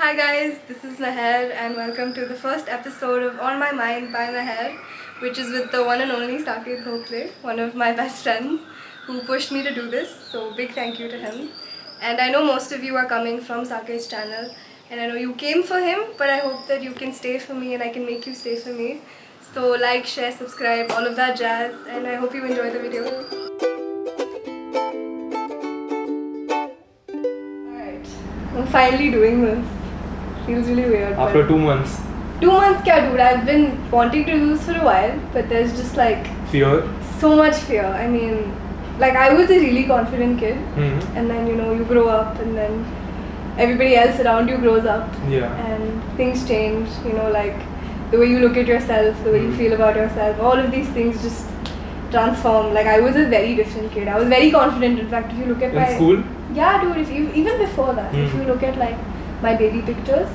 Hi guys, this is Meher and welcome to the first episode of On My Mind by Meher, which is with the one and only Saket Gokhale, one of my best friends who pushed me to do this. So big thank you to him. And I know most of you are coming from Saket's channel and I know you came for him, but I hope that you can stay for me and I can make you stay for me. So like, share, subscribe, all of that jazz, and I hope you enjoy the video. Alright, I'm finally doing this. Feels really weird. After 2 months. 2 months, kya dude? I've been wanting to do this for a while, but there's just like Fear? so much fear. I mean, like I was a really confident kid, Mm-hmm. and then you grow up, and then everybody else around you grows up, Yeah. and things change. Like the way you look at yourself, the way you feel about yourself, all of these things just transform. Like I was a very different kid. I was very confident. In fact, if you look at In school? yeah, dude. If you even before that, if you look at like my baby pictures.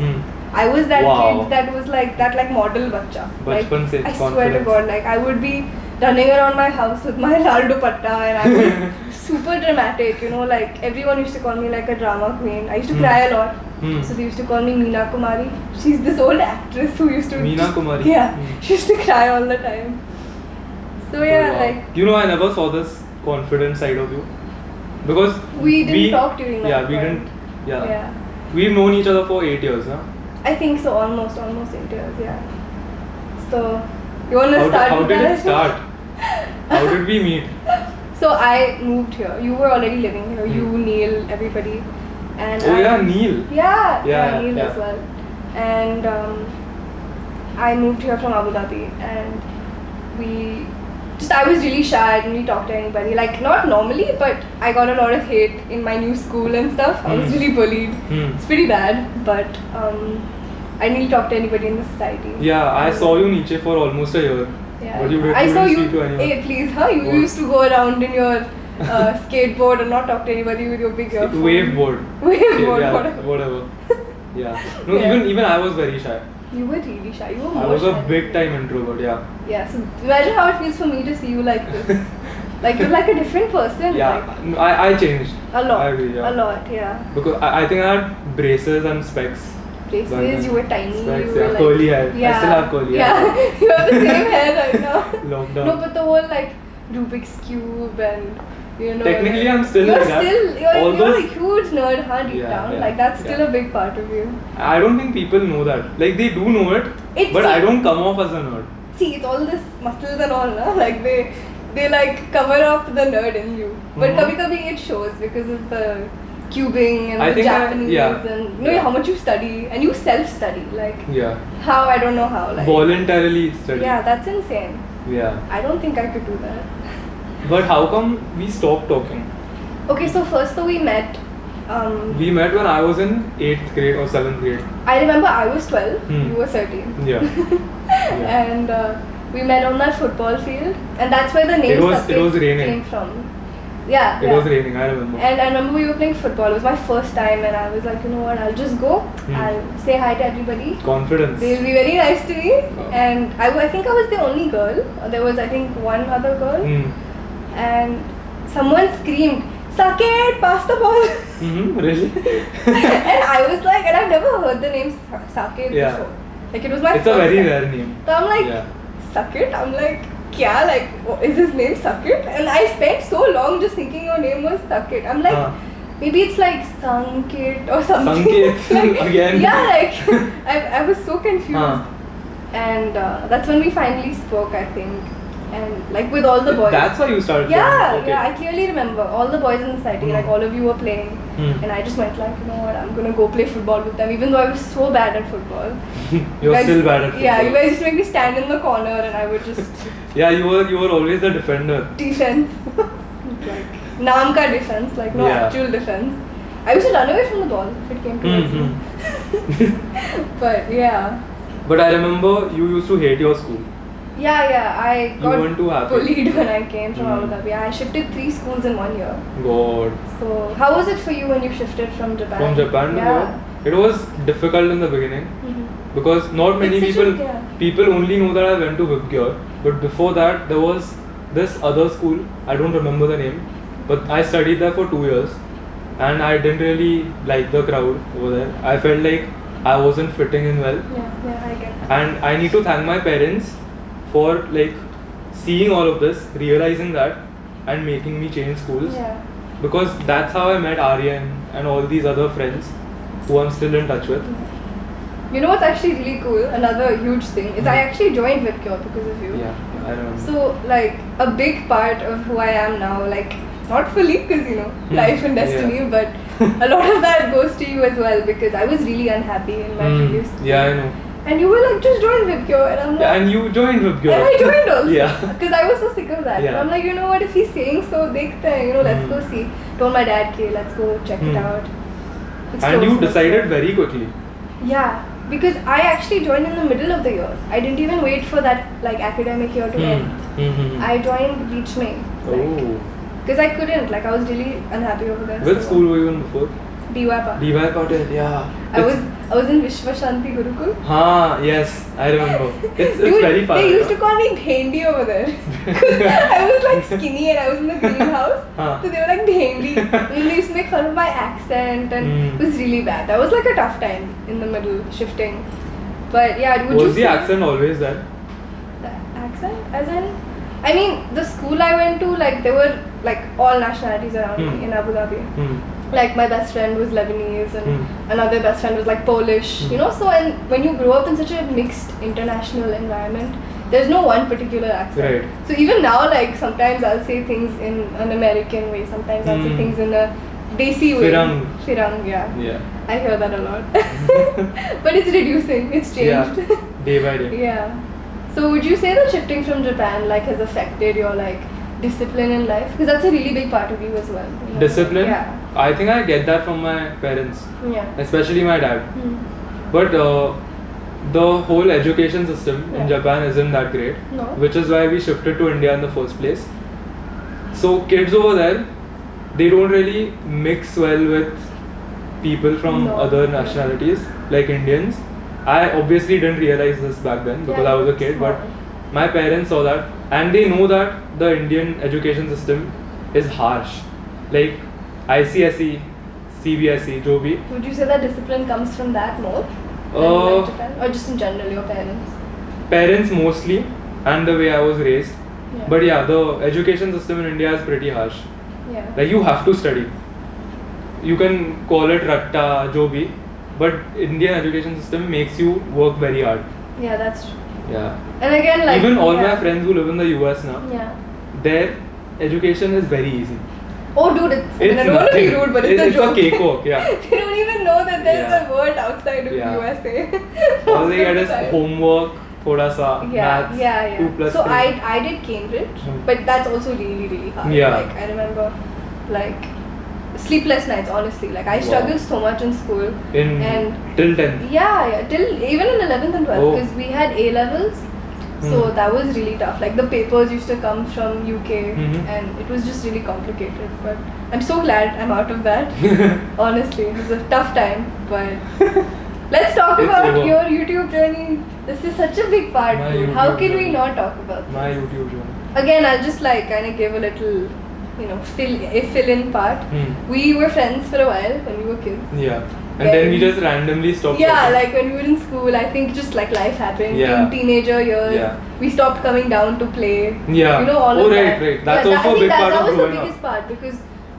I was that Wow. kid that was like that model bacha. Bachpan se I swear to confidence. God, like I would be running around my house with my lal dupatta and I was super dramatic, like everyone used to call me like a drama queen. I used to cry a lot. So they used to call me Meena Kumari. She's this old actress who used to Meena Kumari? Yeah. She used to cry all the time. So yeah, Wow. like I never saw this confident side of you. Because we didn't talk during that Yeah, we point. didn't. Yeah. Yeah. We've known each other for 8 years, huh? I think so, almost 8 years, yeah. So, you wanna start How with did that? it start? How did we meet? So I moved here. You were already living here. You, Neil, everybody, and Oh yeah, Neil. yeah, Neil yeah. as well. And I moved here from Abu Dhabi, and I was really shy. I didn't really talk to anybody. Like not normally, but I got a lot of hate in my new school and stuff. I was really bullied. It's pretty bad, but I didn't really talk to anybody in the society. Yeah, I saw you Niche for almost a year. Yeah. But you I saw didn't you. speak to anyone. Hey, please, huh? You What? used to go around in your skateboard and not talk to anybody with your big earphones. Waveboard. Waveboard, Yeah, whatever. Yeah. No, Yeah. even I was very shy. You were really shy. You were more I was shy a than big me. time introvert, yeah. Yeah. So imagine how it feels for me to see you like this. Like you're like a different person. Yeah, Like, no, I changed. a lot. I agree, yeah. A lot. Yeah. Because I think I had braces and specs. Places Back then. you were tiny. Specs, you were yeah. like, Curly hair. I Yeah. still have curly yeah. hair. you have the same hair right now. Lockdown. No, but the whole like Rubik's cube and Technically, like, I'm still you're like that. still All you're a those- huge nerd, huh? Deep Yeah, down, yeah, like that's still yeah. a big part of you. I don't think people know that. Like they do know it, It's- but I don't come off as a nerd. See, it's all this muscles and all, na? Like they like cover up the nerd in you. But Mhm. kabhi it shows because of the cubing and I the think Japanese yeah. and Yeah. how much you study and you self-study. Like Yeah. how, I don't know how. Like Voluntarily study. yeah, that's insane. Yeah. I don't think I could do that. But how come we stopped talking? Okay, so first though we met. We met when I was in 8th grade or 7th grade. I remember I was 12. Hmm. You were 13. Yeah. Yeah. And we met on that football field, and that's where the name It was Saket raining. came from. Yeah, It yeah. was raining, I remember. And I remember we were playing football. It was my first time, and I was like, you know what? I'll just go. I'll say hi to everybody. Confidence. They'll be very nice to me. Wow. And I think I was the only girl. There was I think one other girl, and someone screamed, "Saket, pass the ball!" Really? And I was like, and I've never heard the name Saket Yeah. before. Like it was my It's a first very time. rare name. So I'm like, Yeah. Saket? I'm like, kya? Like, is his name Saket? And I spent so long just thinking your name was Saket. I'm like, maybe it's like Sanket or something. Sanket, Like, again. Yeah, like, I was so confused. And that's when we finally spoke, I think. And like with all the boys. That's why you started Yeah, playing. Okay. yeah, I clearly remember. All the boys in the society, like all of you were playing. And I just went like, you know what, I'm gonna go play football with them, even though I was so bad at football. You're guys- still bad at football. Yeah, you guys used to make me stand in the corner and I would just Yeah, you were always the defender. defense. Like, naam ka defense, like no Yeah. actual defense. I used to run away from the ball if it came towards me. But yeah. But I remember you used to hate your school. Yeah, I got weren't too happy. bullied when I came from Hmm. Abu Dhabi. I shifted 3 schools in 1 year. God. So, how was it for you when you shifted from Japan? From Japan to Yeah. here, it was difficult in the beginning Mhm. because not many It's such a- people yeah. people only know that I went to Vibgyor. But before that, there was this other school. I don't remember the name, but I studied there for 2 years, and I didn't really like the crowd over there. I felt like I wasn't fitting in well. Yeah, I get that. And I need to thank my parents for like seeing all of this, realizing that, and making me change schools. Yeah. Because that's how I met Aryan and all these other friends who I'm still in touch with. You know what's actually really cool? Another huge thing is I actually joined VipCure because of you. Yeah, I remember. So like a big part of who I am now, like not fully because you know life and destiny, Yeah. but a lot of that goes to you as well because I was really unhappy in my previous school. Yeah, I know. And you were like, just join VipCure, and I'm like, Yeah, and you joined VipCure. and I joined also. Yeah. Because I was so sick of that. Yeah. And I'm like, you know what, if he's saying so, let's go see. Told my dad, okay, let's go check it out. It's And close, you let's decided go. very quickly. Yeah, because I actually joined in the middle of the year. I didn't even wait for that like academic year to end. I joined Beach May. Oh. Because I couldn't, like I was really unhappy over there. Which so- school were you in before? DY Park. DY Patel, yeah. I was in Vishwa Shanti Gurukul. Yes, I remember. It's Dude, very far. they used to call me Bhendi over there. 'Cause I was like skinny and I was in the greenhouse. Huh. So they were like Bhendi. And they used to make fun of my accent and it was really bad. That was like a tough time in the middle, shifting. But yeah, would you Was the say- accent always there? The accent? As in? I mean, the school I went to, like there were like all nationalities around me in Abu Dhabi. Like my best friend was Lebanese and another best friend was like Polish, you know. So and when you grow up in such a mixed international environment, there's no one particular accent. Right. So even now, like sometimes I'll say things in an American way, sometimes I'll say things in a Desi way. Firang, yeah. Yeah. I hear that a lot. But it's reducing. It's changed. Yeah. Day by day. Yeah. So would you say that shifting from Japan like has affected your like discipline in life? Because that's a really big part of you as well. You know? Discipline? Yeah. I think I get that from my parents, Yeah. especially my dad. But the whole education system in Japan isn't that great, No. which is why we shifted to India in the first place. So kids over there, they don't really mix well with people from No. other nationalities like Indians. I obviously didn't realize this back then because Yeah, I was a kid, but small. my parents saw that and they know that the Indian education system is harsh. Like ICSE, CBSE, जो भी. Would you say that discipline comes from that more? than, like Japan? Or just in general, your parents? Parents mostly, and the way I was raised. Yeah. But yeah, the education system in India is pretty harsh. Yeah. Like you have to study. You can call it ratta, jo bhi, but Indian education system makes you work very hard. Yeah, that's true. Yeah. And again, like Even all yeah. my friends who live in the US now, Yeah. their education is very easy. Oh, dude, I mean, I don't want to be rude, but it's a it's joke. a cakewalk, yeah. They don't even know that there's Yeah. a word outside of Yeah. USA. All they get is Most of the time. homework, thoda sa, maths, Yeah. 2 plus So 3. I did Cambridge, Hmm. but that's also really, really hard. Yeah. Like I remember, like sleepless nights. Honestly, like I Wow. struggled so much in school. In and till 10th. yeah, till even in 11th and 12th Oh. because we had A levels. So that was really tough. Like the papers used to come from UK and it was just really complicated. But I'm so glad I'm out of that. Honestly, it was a tough time. But let's talk It's about over. your YouTube journey. This is such a big part. My dude. YouTube How can we journey. not talk about My this? YouTube journey. Again, I'll just like kind of give a little, fill in part. We were friends for a while when we were kids. Yeah. And then we just randomly stopped. Yeah, talking. like when we were in school, I think just like life happened. Yeah. In teenager years, Yeah. we stopped coming down to play. Yeah. You know, all Oh, of right, that. right. That's yeah, also I a think big that, part that of was the growing biggest up. part because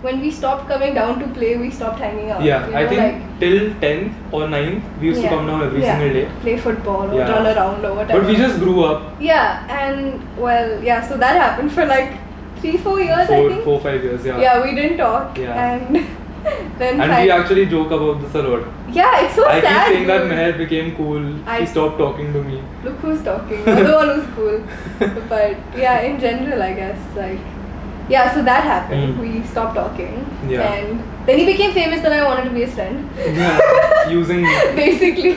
when we stopped coming down to play, we stopped hanging out. Yeah, you I know, think like, till 10th or 9th, we used to come down every single day. Play football or Yeah. run around or whatever. But we just grew up. Yeah, and well, yeah, so that happened for like 3-4 years, I think. 4-5 years, yeah. Yeah, we didn't talk. Yeah. And then And we actually joke about this a lot. yeah, it's so I sad. keep saying that dude. Meher became cool. I- He stopped talking to me. Look who's talking. You're the one who's cool. But yeah, in general, I guess like yeah. So that happened. We stopped talking. Yeah. And then he became famous. Then I wanted to be his friend. Yeah. Using me. Basically.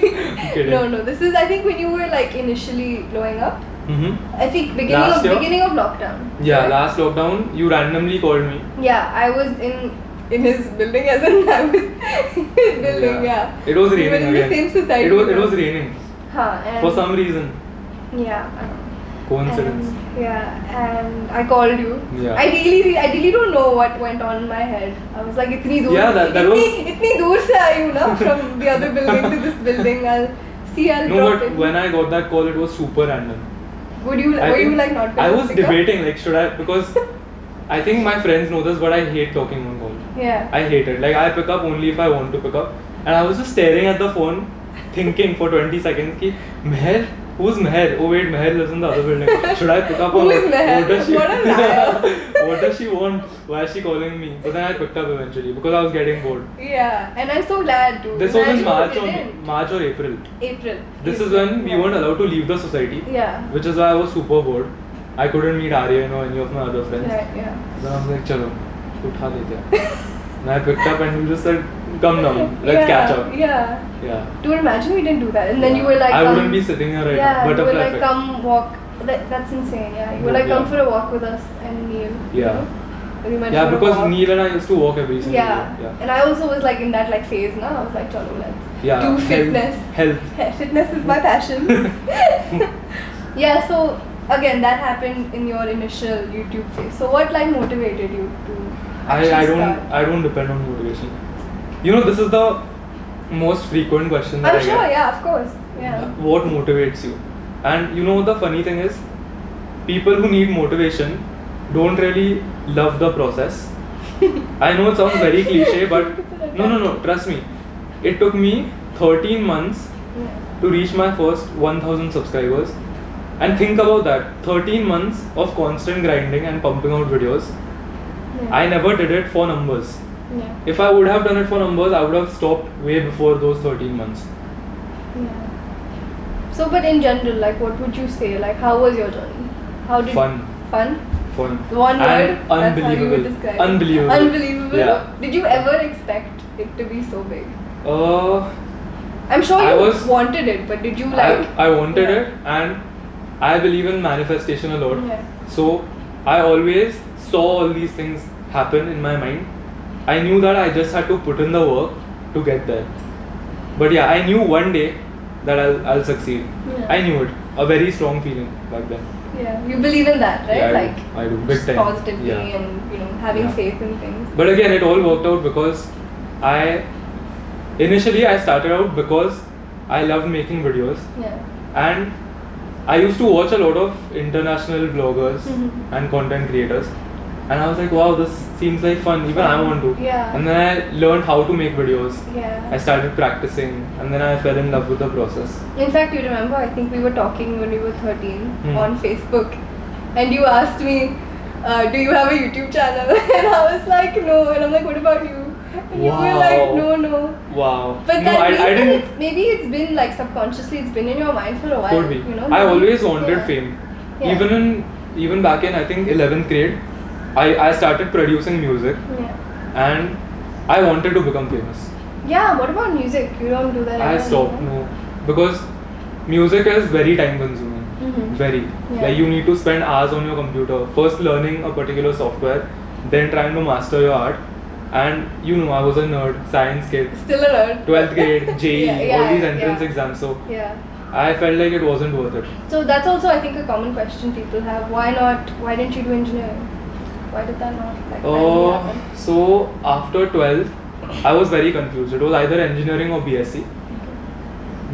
Kidding. No. This is I think when you were like initially blowing up. Mm-hmm. I think Last year? beginning of lockdown. Yeah, right? last lockdown, you randomly called me. Yeah, I was in his building as in I was in his building. Yeah. It was We were raining in the again. same society. It was raining. Huh, and For some reason. yeah. I don't know. Coincidence. And I called you. Yeah. I really don't know what went on in my head. I was like, itni dur, Yeah, that was- itni dur se aayi hu na, from the other building to this building. I'll No, drop but in. when I got that call, it was super random. Were you think- like not going I to was pick up? debating, like, should I? Because I think my friends know this, but I hate talking on call. Yeah. I hate it. Like, I pick up only if I want to pick up. And I was just staring at the phone, thinking for 20 seconds, ki, Meher? Who's Meher? Oh wait, Meher lives in the other building. Should I pick up? Who or is Meher? What does she? What a liar. What does she want? Why is she calling me? But then I picked up eventually because I was getting bored. Yeah, and I'm so glad to. This was in Imagine you didn't. March or April. April. This is April, when we yeah. weren't allowed to leave the society. Yeah. Which is why I was super bored. I couldn't meet Aryan or any of my other friends. Right, yeah. Then I was like, chalo, utha lete hain. And I picked up and he just said, come down, let's Yeah, catch up. Yeah. Yeah. Dude, imagine we didn't do that. And then you were like, I come, wouldn't be sitting here right yeah, now. you were Butterfly like, effect. come walk. That's insane, yeah. You were like, come Yeah. for a walk with us and Neil. you Yeah. know? And we went Yeah, for a because walk. Neil and I used to walk every single Yeah. day. And I also was like in that like phase now. I was like, chalo, let's Yeah. do fitness. Health. Fitness is my passion. Yeah, so again, that happened in your initial YouTube phase. So what like motivated you to actually start? I don't depend on motivation. You know, this is the most frequent question that I'm I sure, get. yeah, of course. Yeah. What motivates you? And you know the funny thing is, people who need motivation don't really love the process. I know it sounds very cliche, but no, trust me. It took me 13 months Yeah. to reach my first 1000 subscribers. And think about that, 13 months of constant grinding and pumping out videos. Yeah. I never did it for numbers. Yeah. If I would have done it for numbers, I would have stopped way before those 13 months. Yeah. So, but in general, like, what would you say? Like, how was your journey? How did Fun. Fun. Fun. One word. And That's how you would unbelievable. describe it. Unbelievable. Unbelievable. Yeah. Did you ever expect it to be so big? I'm sure I you was- wanted it, but did you like? I wanted Yeah. it, and I believe in manifestation a lot. Yeah. So I always saw all these things happen in my mind. I knew that I just had to put in the work to get there. But yeah, I knew one day that I'll succeed. Yeah. I knew it. A very strong feeling back then. Yeah. You believe in that, right? Yeah, like I do. Big just time. positively Yeah. and having Yeah. faith in things. But again, it all worked out because initially I started out because I loved making videos, Yeah. and I used to watch a lot of international vloggers Mhm. and content creators, and I was like, wow, this seems like fun, even I want to. Yeah. And then I learned how to make videos. Yeah. I started practicing, and then I fell in love with the process. In fact, you remember, I think we were talking when we were 13 Hmm. on Facebook, and you asked me, do you have a YouTube channel? And I was like, no. And I'm like, what about you? And you were like, Wow. no. Wow. But no, that I means that didn't. maybe it's been like subconsciously, it's been in your mind for a while. Could be. You know? I always wanted Yeah. fame. Yeah. Even back in I think 11th grade, I started producing music, Yeah. and I wanted to become famous. Yeah. What about music? You don't do that. I anymore, stopped, no? no, because music is very time consuming. Mhm. Very. Yeah. Like you need to spend hours on your computer, first learning a particular software, then trying to master your art. And you know, I was a nerd, science kid, Still a nerd. 12th grade, JEE, Yeah, all these yeah, entrance yeah. exams. So Yeah. I felt like it wasn't worth it. So that's also, I think, a common question people have. Why not? Why didn't you do engineering? Why did that not like finally happen? So after 12th, I was very confused. It was either engineering or BSc.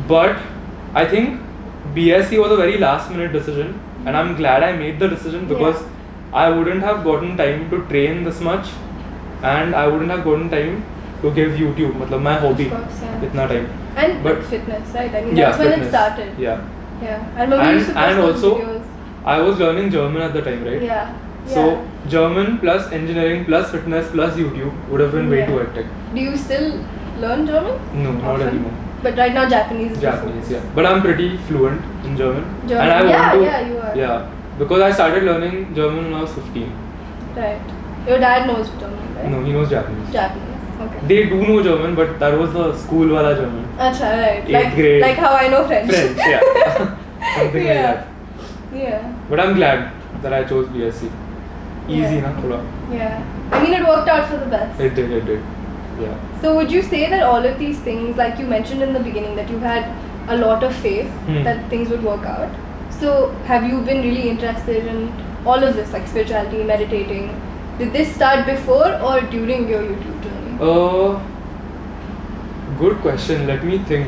But I think BSc was a very last minute decision, and I'm glad I made the decision because I wouldn't have gotten time to train this much, and I wouldn't have gotten time to give YouTube, matlab my hobby, Of course, yeah. itna time. And But- fitness, right? I mean, Yeah, that's when it fitness. started. Yeah. Yeah. I remember you used to And post those also, videos. I was learning German at the time, right? Yeah. So Yeah. German plus engineering plus fitness plus YouTube would have been way Yeah. too hectic. Do you still learn German? No, not Often? anymore. But right now Japanese is the Japanese, focus. yeah. But I'm pretty fluent in German. German. And I Yeah, want to. yeah, you are. Yeah, because I started learning German when I was 15. Right. Your dad knows German, right? No, he knows Japanese. Japanese. Okay. They do know German, but that was the school wala German. Acha, right. Eighth grade. Like how I know French. French, yeah. Something like Yeah. that. Yeah. But I'm glad that I chose BSc. Easy, Yeah. na, thoda. Yeah. I mean, it worked out for the best. It did. Yeah. So would you say that all of these things, like you mentioned in the beginning, that you had a lot of faith Hmm. that things would work out? So, have you been really interested in all of this, like spirituality, meditating? Did this start before or during your YouTube journey? Good question. Let me think.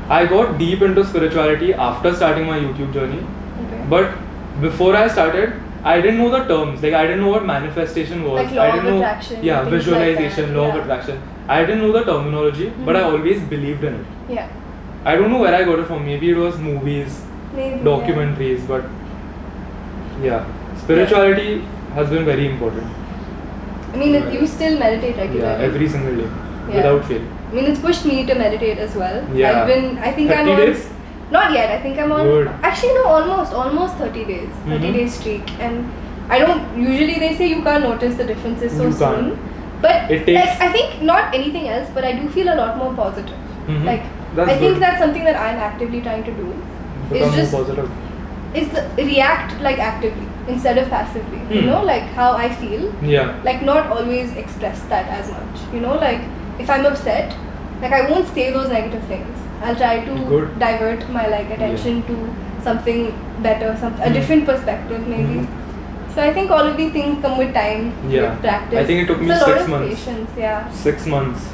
I got deep into spirituality after starting my YouTube journey. Okay. But before I started, I didn't know the terms. Like I didn't know what manifestation was. Like law I didn't of know, attraction, yeah, things like visualization, that, law yeah. of attraction. I didn't know the terminology, but I always believed in it. Yeah. I don't know where I got it from. Maybe it was movies, Maybe. documentaries, but yeah, spirituality has been very important. I mean, you still meditate regularly. Yeah, every single day, Yeah. without fail. I mean, it's pushed me to meditate as well. Yeah. I think I'm 30 on. days? Not yet. I think I'm on. Good. Actually, no, almost 30 days. 30 Mhm. days streak, and I don't. Usually, they say you can't notice the differences so You soon. can't. But It takes- like, I think not anything else, but I do feel a lot more positive. Mhm. Like That's I think good. that's something that I'm actively trying to do. Become It's just more positive. react like actively instead of passively. You know, like how I feel. Yeah. Like not always express that as much. You know, like if I'm upset, like I won't say those negative things. I'll try to Good. divert my like attention to something better, a different perspective maybe. So I think all of these things come with time, Yeah. with practice. I think it took me It's a lot 6 of months. patience, yeah. 6 months.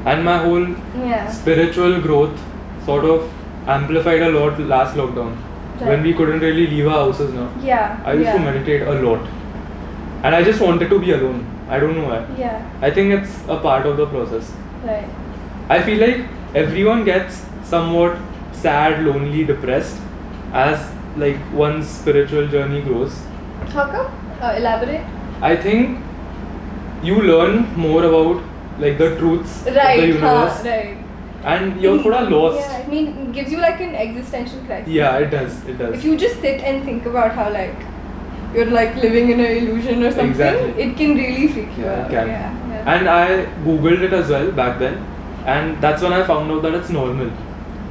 And my whole Yeah. spiritual growth sort of amplified a lot last lockdown. Right. When we couldn't really leave our houses now. Yeah. I used to meditate a lot. And I just wanted to be alone. I don't know why. Yeah. I think it's a part of the process. Right. I feel like everyone gets somewhat sad, lonely, depressed as like one's spiritual journey grows. How come? Elaborate. I think you learn more about like the truths of the Right. universe, Right. and you're thoda lost. Yeah. I mean, it gives you like an existential crisis. Yeah, it does. It does. If you just sit and think about how like you're like living in an illusion or something, Exactly. it can really freak you Yeah, out. it can. Yeah. And I googled it as well back then, and that's when I found out that it's normal.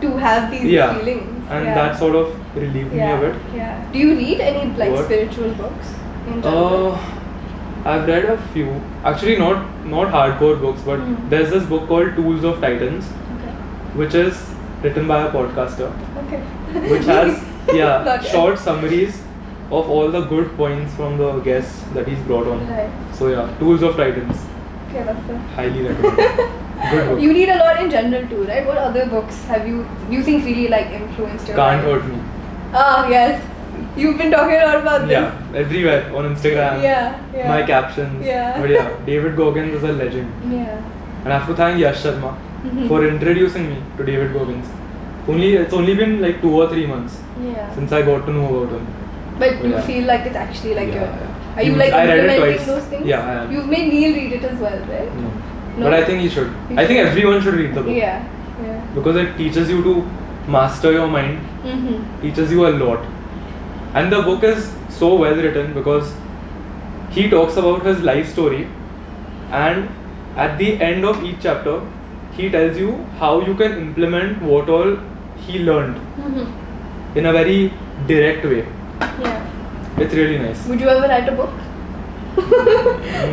To have these Yeah. feelings. And yeah. that sort of relieved me a bit. Yeah. Do you read any like What? spiritual books in general? I've read a few. Actually, not hardcore books, but there's this book called Tools of Titans, Okay. which is written by a podcaster, Okay. which has Not yet. short summaries of all the good points from the guests that he's brought on. Right. So yeah, Tools of Titans, Okay, that's it. highly recommend. Good book. You read a lot in general too, right? What other books do you think really like influenced your Can't life? Hurt Me. Ah, yes. You've been talking a lot about this. Yeah, everywhere on Instagram. Yeah, yeah. My captions. Yeah. But yeah, David Goggins is a legend. Yeah. And I have to thank Yash Sharma for introducing me to David Goggins. It's only been like 2 or 3 months Yeah. since I got to know about him. But you Yeah. feel like it's actually like Yeah, your. yeah. Are you like I read it implementing twice. those things? Yeah, I am. You've made Neil read it as well, right? No. No? But I think he should. He I think should. everyone should read the book. Yeah. Yeah. Because it teaches you to master your mind, Mm-hmm. teaches you a lot. And the book is so well written because he talks about his life story, and at the end of each chapter, he tells you how you can implement what all he learned Mm-hmm. in a very direct way. Yeah. It's really nice. Would you ever write a book?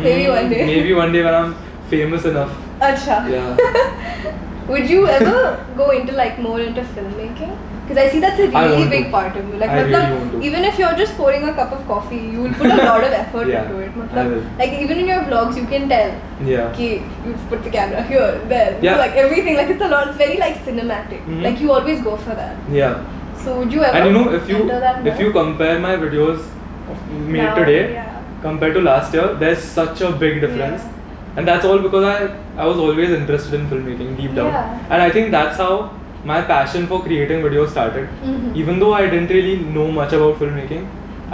Maybe one day. Maybe one day when I'm famous enough. Acha. Yeah. Would you ever go into like more into filmmaking? Because I see that's a I really want big to. part of you. Like, I really matlab, want to. even if you're just pouring a cup of coffee, you will put a lot of effort Yeah, into it. I Matlab, will. like even in your vlogs, you can tell. Yeah. Okay, you've put the camera here, there, Yeah. like everything. Like it's a lot. It's very like cinematic. Mhm. Like you always go for that. Yeah. So would you ever? And you know, if enter that you more? compare my videos made Now, today yeah. compared to last year, there's such a big difference. Yeah. And that's all because I was always interested in filmmaking deep down. Yeah. And I think that's how my passion for creating videos started. Mhm. Even though I didn't really know much about filmmaking,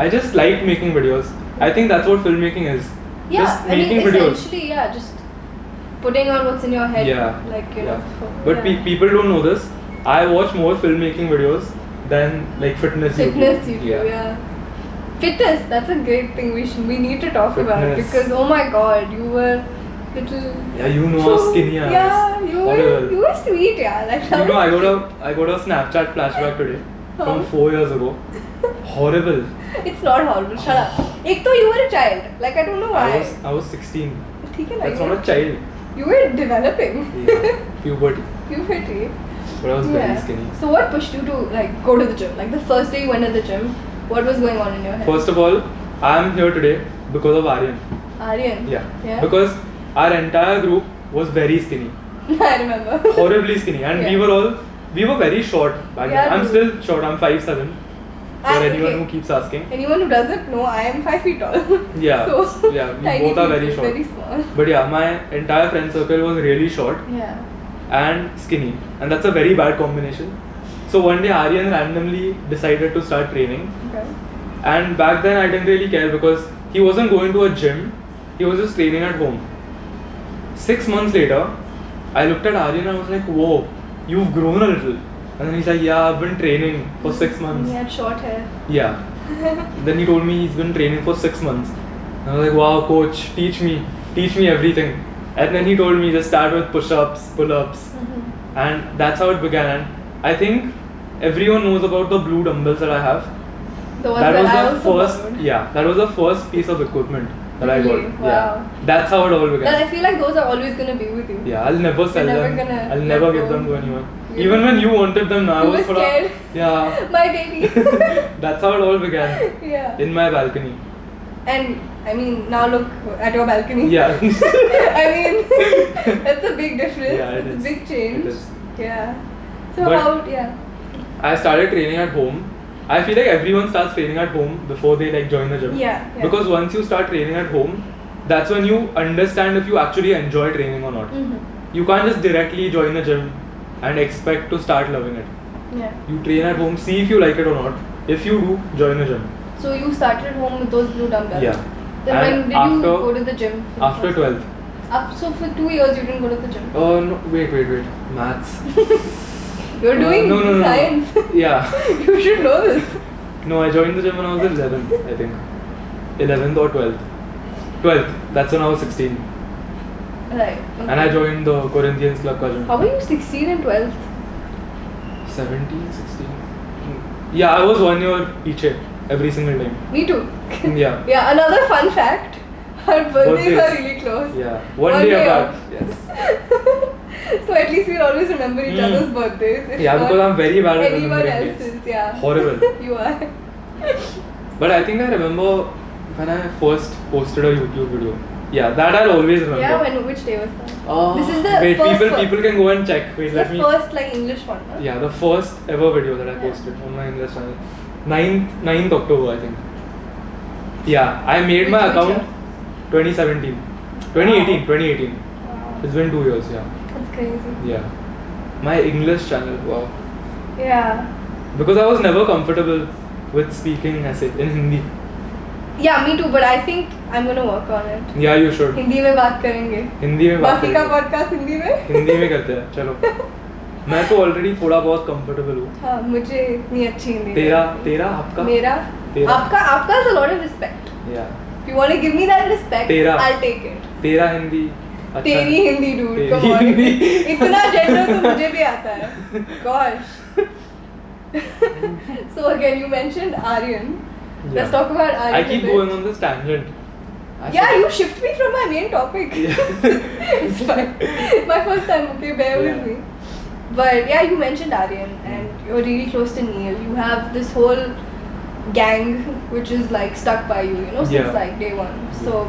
I just liked making videos. I think that's what filmmaking is. Yeah, Just I mean, making videos. essentially, yeah, just putting on what's in your head. Yeah. Like, you Yeah. know. But yeah. people don't know this. I watch more filmmaking videos than like fitness YouTube, yeah. Fitness, that's a great thing we need to talk about Fitness. because oh my god, you were little. Yeah, you know how skinny I was. Yeah, you Horrible. were sweet, yeah. Like, You know, I got a Snapchat flashback today from Huh? 4 years ago. Horrible. It's not horrible. Shut up. Ek to you were a child. Like I don't know why. I was 16. ठीक है ना, That's you not were- a child. You were developing. Yeah. Puberty. Puberty. but I was very skinny. So what pushed you to like go to the gym? Like the first day you went to the gym, what was going on in your head? First of all, I am here today because of Aryan. Aryan. Yeah. Because our entire group was very skinny. I remember. Horribly skinny, and we were very short back then. I'm still short. I'm 5'7". For anyone who keeps asking. Anyone who doesn't know, I am 5 feet tall. Yeah. So yeah, we both are very short. Very small. But yeah, my entire friend circle was really short. Yeah. And skinny, and that's a very bad combination. So one day Aryan randomly decided to start training. Okay. And back then I didn't really care because he wasn't going to a gym. He was just training at home. 6 months later, I looked at Aryan and I was like, whoa, you've grown a little. And then he's like, yeah, I've been training for 6 months. He had short hair. Yeah. Then he told me he's been training for 6 months. And I was like, wow, coach, teach me everything. And then he told me just start with push-ups, pull-ups. And that's how it began. And I think everyone knows about the blue dumbbells that I have. The ones that I also first, borrowed. yeah, that was the first piece of equipment that I Really? got. Wow. Yeah. That's how it all began. I feel like those are always gonna be with you. Yeah, I'll never sell never them. gonna I'll never let give go. them to anyone. You Even were- when you wanted them, I You was were scared. Yeah. My baby. That's how it all began. Yeah. In my balcony. And I mean, now look at your balcony. Yeah. I mean, that's a big difference. Yeah, it it's is. a big change. It is. Yeah. So But- I started training at home. I feel like everyone starts training at home before they like join the gym. Yeah. Because once you start training at home, that's when you understand if you actually enjoy training or not. You can't just directly join the gym and expect to start loving it. Yeah. You train at home, see if you like it or not. If you do, join the gym. So you started at home with those blue dumbbells. Yeah. Then And when did you after- go to the gym? for the After first 12th. time? So for 2 years you didn't go to the gym. Oh no! Wait. Maths. You're doing no. science. Yeah. You should know this. No, I joined the gym when I was 11th, I think. 11th or 12th. 12th. That's when I was 16. Right. And I joined the Corinthians Club ka gym. How were you 16 and 12? 17, 16. Yeah, I was 1 year piche every single time. Me too. Yeah. Yeah, another fun fact. Our birthdays are Birthdays. really close. Yeah. One day apart. off. Yes. So at least we'll always remember each other's birthdays. If Yeah, not because I'm very bad at anyone remembering else's. dates. Yeah. Horrible. You are. But I think I remember when I first posted a YouTube video. Yeah, that I'll always remember. Yeah, which day was that? Oh, This is the wait, first people can go and check. Wait, It's let the me. first like English one, huh? Yeah, the first ever video that I Yeah. posted on my English channel. 9th October, I think. Yeah, I made my Which account year? 2017. 2018. Wow. 2018. Wow. It's been 2 years, yeah. That's crazy. Yeah. My English channel, wow. Yeah. Because I was never comfortable with speaking essay in Hindi. Yeah, me too, but I think I'm gonna work on it. Yeah, you should. Hindi में बात करेंगे. हिंदी में बात बाकी का करेंगे. Podcast Hindi में? हिंदी में करते हैं, चलो. मैं तो ऑलरेडी थोड़ा बहुत कंफर्टेबल हूँ. हाँ, मुझे इतनी अच्छी हिंदी तेरा आपका? मेरा तेरा. आपका is a lot of respect. Yeah. If you want to give me that respect, तेरा. I'll take it. तेरा हिंदी अच्छा तेरी है. हिंदी dude, तेरी come on. हिंदी. इतना जेंडर तो मुझे भी आता है. Gosh. So again, you mentioned Aryan. Yeah. Let's talk about Aryan. I a keep bit. going on this tangent. Yeah, you shift me from my main topic. It's fine. My first time, okay, bear with Yeah. me. But yeah, you mentioned Aryan and you're really close to Neil. You have this whole gang which is like stuck by you, you know, since Yeah. like day one. So,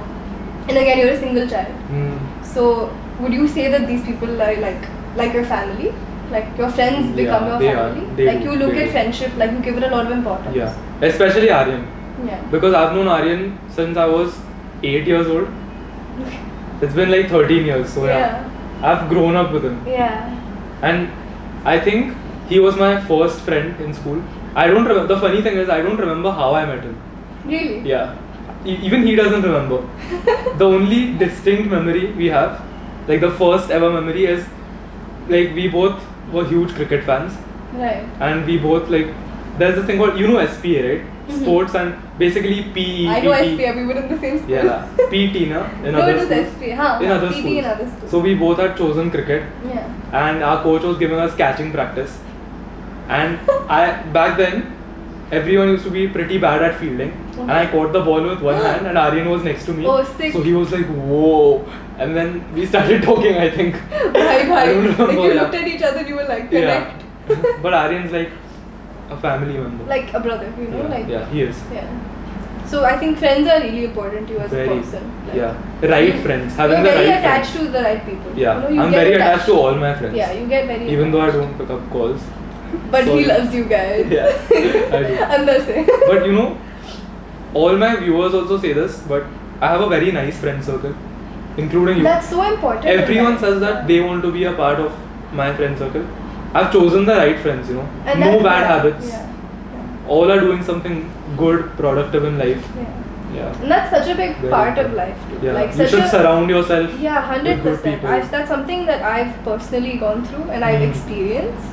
and again, you're a single child. Hmm. So, would you say that these people are like your family? Like your friends become Yeah, your they are. family? They Like do, you look they at do. friendship, like you give it a lot of importance. Yeah, especially Aryan. Yeah. Because I've known Aryan since I was 8 years old. It's been like 13 years, so yeah. I've grown up with him. Yeah. And I think he was my first friend in school. I don't remember. The funny thing is, I don't remember how I met him. Really? Yeah. Even he doesn't remember. The only distinct memory we have, like the first ever memory, is like we both were huge cricket fans. Right. And we both like, there's this thing called, you know, SPA, right? Sports and basically PE. I know PT. SPA, we were in the same school. Yeah, PT na, in No, other it was schools. SPA, huh? In other PT schools. in other schools. So we both had chosen cricket, Yeah. and our coach was giving us catching practice. And back then, everyone used to be pretty bad at fielding. And I caught the ball with one hand, and Aryan was next to me. Oh, sick. So he was like, whoa. And then we started talking, I think. Bhai, I don't remember, like you yeah. looked at each other and you were like, Yeah. connect. But Aryan's like a family member. Like a brother, you know, yeah, like yeah, he is. yeah. So I think friends are really important to you as Very, a person. Like, yeah, right friends. Having you're the very right attached friends. to the right people. Yeah, you know, you I'm get very attached to all my friends. Yeah, you get very. Even though I attached. don't pick up calls. But Sorry. he loves you guys. Yeah, I do. Andar se. But you know, all my viewers also say this, but I have a very nice friend circle, including you. That's so important. in Everyone life. says that they want to be a part of my friend circle. I've chosen the right friends, you know. And No that- bad yeah, habits. Yeah. All are doing something good, productive in life. Yeah. Yeah. And that's such a big Very part of important. life too. Yeah. Like You such should a, surround yourself. Yeah, with good 100%. people. That's something that I've personally gone through and I've Mm. experienced.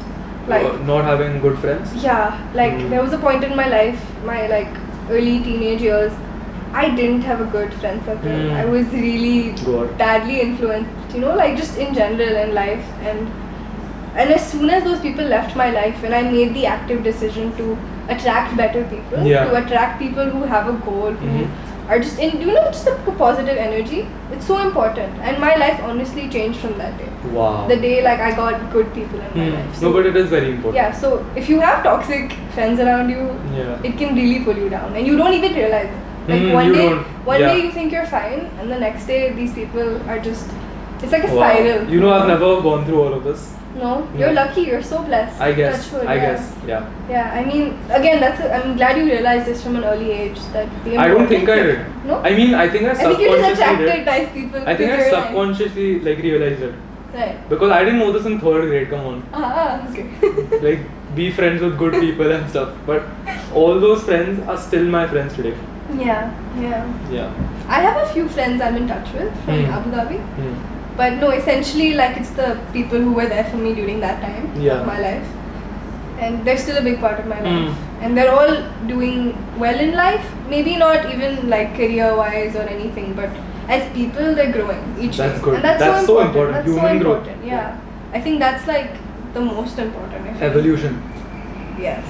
Like Not having good friends. yeah, like Mm. there was a point in my life, my like early teenage years, I didn't have a good friend circle. Mm. I was really God. badly influenced, you know, like just in general in life. And as soon as those people left my life, when I made the active decision to attract better people, Yeah. to attract people who have a goal, who Mhm. are just in, you know, just a positive energy. It's so important. And my life honestly changed from that day. Wow. The day like I got good people in my Hmm. life. No, but it is very important. Yeah, so if you have toxic friends around you, Yeah. it can really pull you down, and you don't even realize it. Like Mm, one you day, don't. one Yeah. day you think you're fine, and the next day these people are just. It's like a Wow. spiral. You know, I've never gone through all of this. No, you're lucky. You're so blessed. I guess. Touch wood, I yeah. guess. Yeah. Yeah, I mean, again, I'm glad you realized this from an early age that the I don't think I importance did. of- No. I mean, I think I I think you just subconsciously attracted did. nice people. I think I because you're subconsciously like realized it nice. Right. because I didn't know this in third grade. Come on, Ah, okay. like be friends with good people and stuff. But all those friends are still my friends today. yeah, yeah. Yeah. I have a few friends I'm in touch with from Hmm. Abu Dhabi. Hmm. But no, essentially, like it's the people who were there for me during that time Yeah. of my life, and they're still a big part of my life. Mm. And they're all doing well in life. Maybe not even like career-wise or anything, but as people, they're growing each That's day. good. And that's, That's so so important. important. That's so Human growth. important. Yeah, I think that's like the most important. I think. Evolution. Yes.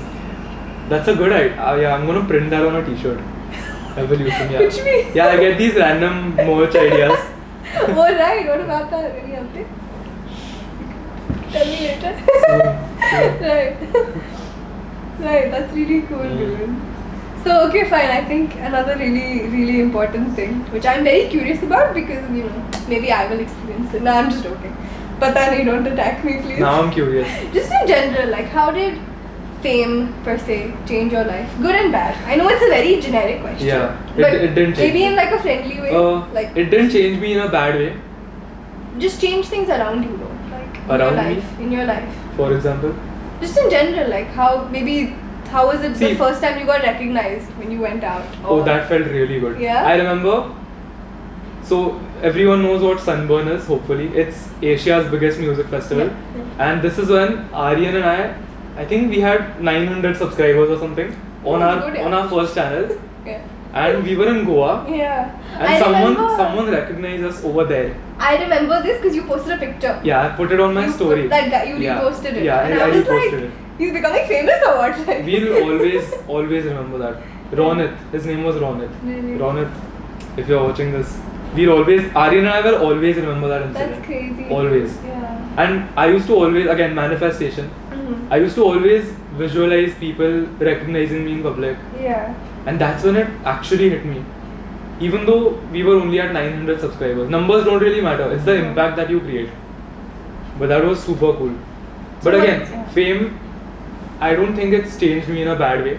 That's a good idea. Yeah, I'm gonna print that on a T-shirt. Evolution. Yeah. Which means- Yeah, I get these random merch ideas. Oh right. What about that? Any update? Tell me later. Soon. Right. Right, that's really cool, dude. So, okay, fine. I think another really, really important thing, which I'm very curious about because, you know, maybe I will experience it. No, I'm just joking. Pata nahi, don't attack me, please. Now I'm curious. Just in general, like, how did fame, per se, change your life? Good and bad. I know it's a very generic question. Yeah, but it didn't change maybe me. in like a friendly way. Like, It didn't change me in a bad way. just change things around you, though. Like, in Around your me? life. In your life. For example. Just in general, like how was it the See- first time you got recognized when you went out? Oh, that felt really good. Yeah? I remember. So everyone knows what Sunburn is. Hopefully, it's Asia's biggest music festival, Yeah. and this is when Aryan and I think we had 900 subscribers or something on Oh, our good, yeah. on our first channel, Yeah. and we were in Goa, Yeah. and I remember, someone recognized us over there. I remember this because you posted a picture. Yeah, I put it on my You story. put that guy, you Yeah. reposted it. Yeah, and I was reposted like, it. he's becoming famous or what? Like, We'll always remember that. Ronit, his name was Ronit. Really? Ronit, if you're watching this, Aryan and I will always remember that incident. That's crazy. Always. Yeah. And I used to always, again, manifestation. Mhm. I used to always visualize people recognizing me in public. Yeah. And that's when it actually hit me. Even though we were only at 900 subscribers, numbers don't really matter. It's the Mhm. impact that you create. But that was super cool. But So again, what- yeah. fame, I don't think it's changed me in a bad way.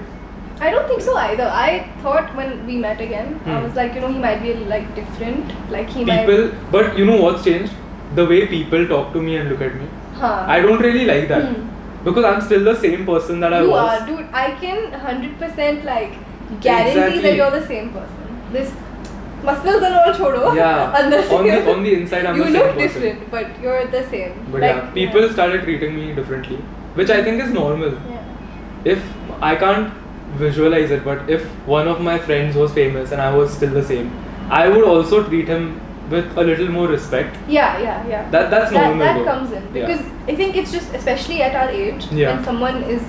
I don't think so either. I thought when we met again, I Hmm. was like, you know, he might be like different. Like he People, might. but you know what's changed? The way people talk to me and look at me. Huh. I don't really like that. Hmm. Because I'm still the same person that I You was. are, dude. I can 100% like guarantee Exactly. that you're the same person. This muscles and all chodo. Yeah. Under on the inside, I'm you the same look person. different, but you're the same. But like, yeah, people started treating me differently, which I think is normal. Yeah. If I can't visualize it, but if one of my friends was famous and I was still the same, I would also treat him with a little more respect. Yeah. That's normal. That though. comes in Yeah. because I think it's just especially at our age Yeah. when someone is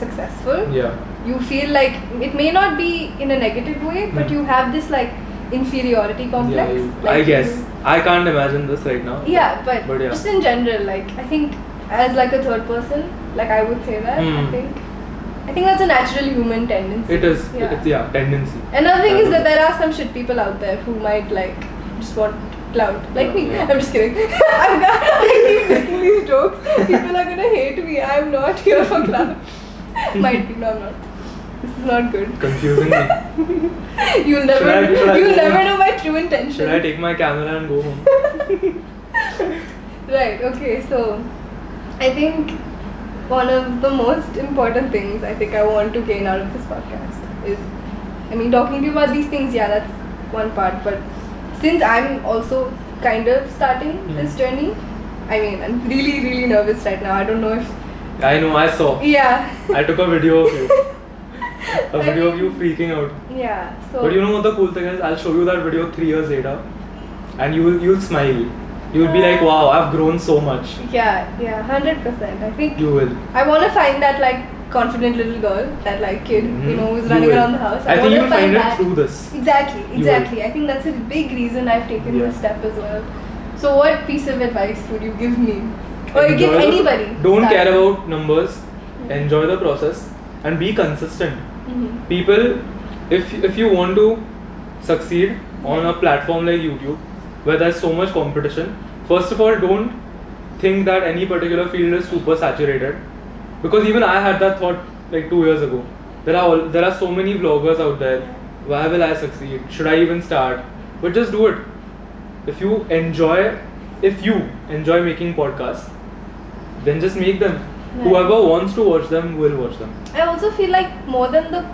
successful, Yeah. you feel like it may not be in a negative way, but Hmm. you have this like inferiority complex. Yeah, like I guess. you- I can't imagine this right now. Yeah, but But yeah. just in general, like I think as like a third person, Like I would say that. I think that's a natural human tendency. It is. It's tendency. Another thing is that there are some shit people out there who might like just want clout, like me. Yeah. I'm just kidding. I keep making these jokes. People are gonna hate me. I'm not here for clout. Might be. No, I'm not. This is not good. Confusing me. You'll never know my true intention. Should I take my camera and go home? Right. Okay. So, I think one of the most important things I think I want to gain out of this podcast is, I mean, talking to you about these things. Yeah, that's one part. But since I'm also kind of starting this journey, I mean, I'm really, really nervous right now. I don't know if. I know. I saw. Yeah. I took a video of you. A video of you freaking out. Yeah. So. But you know what the cool thing is? I'll show you that video 3 years later, and you'll smile. You'll be like, wow, I've grown so much. Yeah, 100%. I think You will. I want to find that like confident little girl, that like kid, you know, who's running around the house. I think wanna you'll find it that. through this. Exactly. I think that's a big reason I've taken this step as well. So, what piece of advice would you give me, or give anybody? Don't care about numbers. Enjoy the process and be consistent. People, if you want to succeed on a platform like YouTube, where there's so much competition, first of all, don't think that any particular field is super saturated, because even I had that thought like 2 years ago. There are so many vloggers out there. Why will I succeed? Should I even start? But just do it. If you enjoy making podcasts, then just make them. Whoever wants to watch them will watch them. I also feel like more than the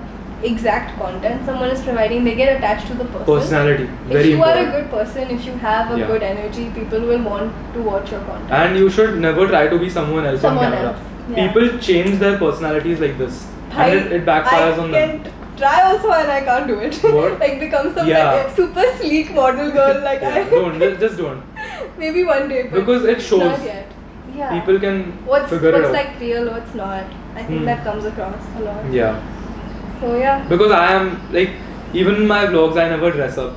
exact content someone is providing, they get attached to the person. Personality, very if you important. are a good person, if you have a good energy, people will want to watch your content. And you should never try to be someone else on camera. People change their personalities like this, and it backfires on them. I can try also, and I can't do it. What? Like become some like super sleek model girl, like I. Just don't. Maybe one day. But because it shows. Not yet. Yeah. People can what's figure it out. What's like real, what's not. I think that comes across a lot. Yeah. So yeah. Because I am like, even in my vlogs, I never dress up.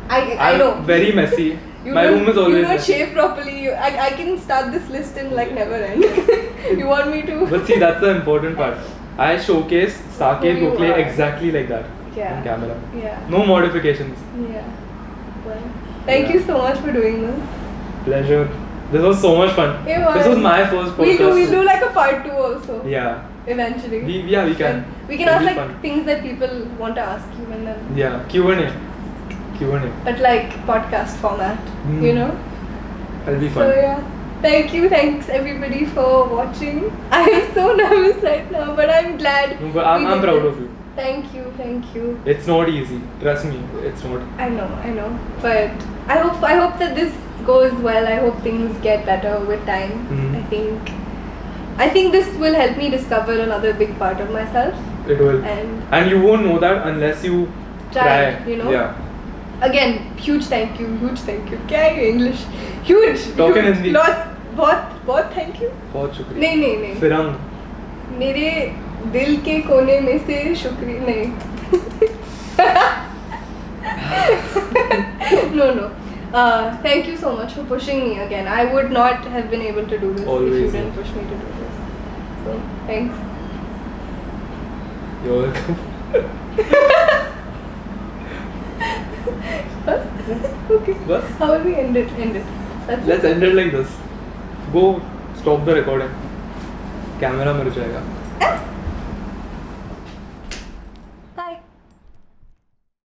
I know. I'm very messy. My room is always. You don't messy. shave properly. I can start this list in like never end. You want me to? But see, that's the important part. I showcase Saket Gokhale exactly like that on camera. Yeah. No modifications. Yeah. Well, thank you so much for doing this. Pleasure. This was so much fun. This was my first podcast. We'll do like a part 2 also. Yeah. Eventually. We can. We can ask like things that people want to ask you and then. Yeah. Q&A. But like podcast format, you know. That'll be fun. So yeah. Thanks everybody for watching. I am so nervous right now, but I'm glad. No, but I'm proud of you. Thank you. It's not easy. Trust me, it's not. I know. But I hope that this goes well. I hope things get better with time. I think this will help me discover another big part of myself. It will. And you won't know that unless you try. You know. Yeah. Again, huge thank you. क्या है ये English? Huge. Talk in Hindi. बहुत thank you. बहुत शुक्रिया. नहीं. फिरंग. मेरे दिल के कोने में से शुक्रिया नहीं. No. Thank you so much for pushing me again. I would not have been able to do this if you didn't push me to do this. So thanks. You're welcome. Okay. Bas? How will we end it? Let's end it like this. Go stop the recording. Camera मर जाएगा.